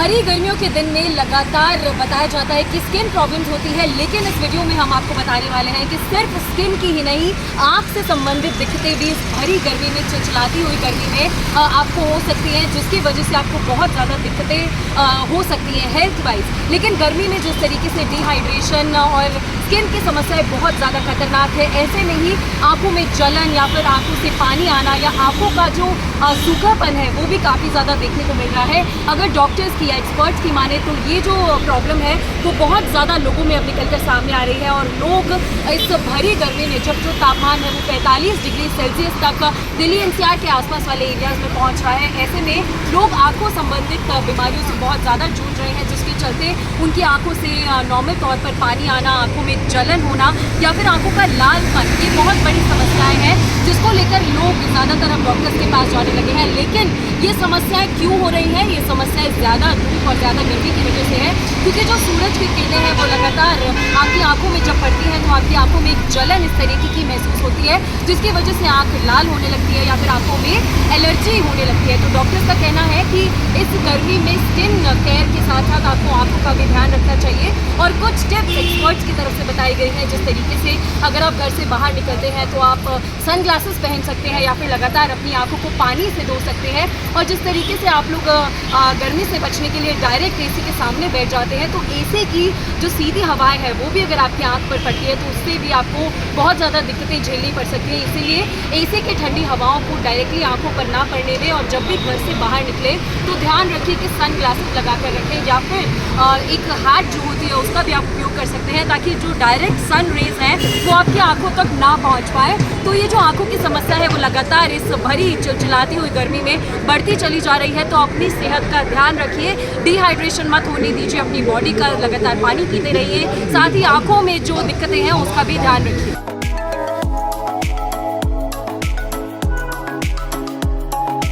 भरी गर्मियों के दिन में लगातार बताया जाता है कि स्किन प्रॉब्लम्स होती है, लेकिन इस वीडियो में हम आपको बताने वाले हैं कि सिर्फ स्किन की ही नहीं, आँख से संबंधित दिक्कतें भी इस भरी गर्मी में, चिलचिलाती हुई गर्मी में आपको हो सकती हैं, जिसकी वजह से आपको बहुत ज़्यादा दिक्कतें हो सकती हैं हेल्थ वाइज। लेकिन गर्मी में जिस तरीके से डिहाइड्रेशन और स्किन की समस्याएं बहुत ज़्यादा खतरनाक है, ऐसे में ही आंखों में जलन या फिर आंखों से पानी आना या आंखों का जो सूखापन है वो भी काफ़ी ज़्यादा देखने को मिल रहा है। अगर डॉक्टर्स की या एक्सपर्ट्स की माने तो ये जो प्रॉब्लम है वो बहुत ज़्यादा लोगों में अब निकल कर सामने आ रही है और लोग इस भरी गर्मी में जब जो तापमान है वो 45 डिग्री सेल्सियस तक दिल्ली एनसीआर के आसपास वाले एरियाज में पहुँच रहा है। ऐसे में लोग आँखों संबंधित बीमारियों से बहुत ज़्यादा जूझ रहे हैं, जिसके चलते उनकी आँखों से नॉर्मल तौर पर पानी आना, आँखों में जलन होना या फिर आँखों का लालपन, ये बहुत बड़ी समस्याएं हैं जिसको लेकर लोग ज़्यादातर अब डॉक्टर्स के पास जाने लगे हैं। लेकिन ये समस्याएं क्यों हो रही हैं? ये समस्याएं ज़्यादा धूप और ज़्यादा गर्मी की वजह से है, क्योंकि जो सूरज की किरणें हैं वो लगातार आपकी आंखों में जब पड़ती हैं तो आपकी आंखों में एक जलन इस तरीके की महसूस होती है, जिसकी वजह से आँख लाल होने लगती है या फिर आँखों में एलर्जी होने लगती है। तो डॉक्टर्स का कहना है कि इस गर्मी में स्किन केयर के साथ साथ आपको आँखों का भी ध्यान रखना चाहिए और कुछ टिप्स एक्सपर्ट्स की तरफ से बताई गई हैं, जिस तरीके से अगर आप घर से बाहर निकलते हैं तो आप सन ग्लासेस पहन सकते हैं या फिर लगातार अपनी आंखों को पानी से धो सकते हैं। और जिस तरीके से आप लोग गर्मी से बचने के लिए डायरेक्ट एसी के सामने बैठ जाते हैं तो एसी की जो सीधी हवाएं है वो भी अगर आपकी आंख पर पड़ती है तो उससे भी आपको बहुत ज़्यादा दिक्कतें झेलनी पड़ सकती हैं। इसीलिए एसी की ठंडी हवाओं को डायरेक्टली आंखों पर ना पड़ने दें और जब भी घर से बाहर निकले तो ध्यान रखिए कि सन ग्लासेस लगा कर रखें या फिर एक हैट जो होती है उसका भी आप उपयोग कर सकते हैं, ताकि जो डायरेक्ट सन रेज हैं वो आपकी आंखों तक ना पहुंच पाए। तो ये जो आंखों की समस्या है वो लगातार इस भरी चिलचिलाती हुई गर्मी में बढ़ती चली जा रही है। तो अपनी सेहत का ध्यान रखिए, डिहाइड्रेशन मत होने दीजिए, अपनी बॉडी का लगातार पानी पीते रहिए, साथ ही आंखों में जो दिक्कतें हैं उसका भी ध्यान रखिए।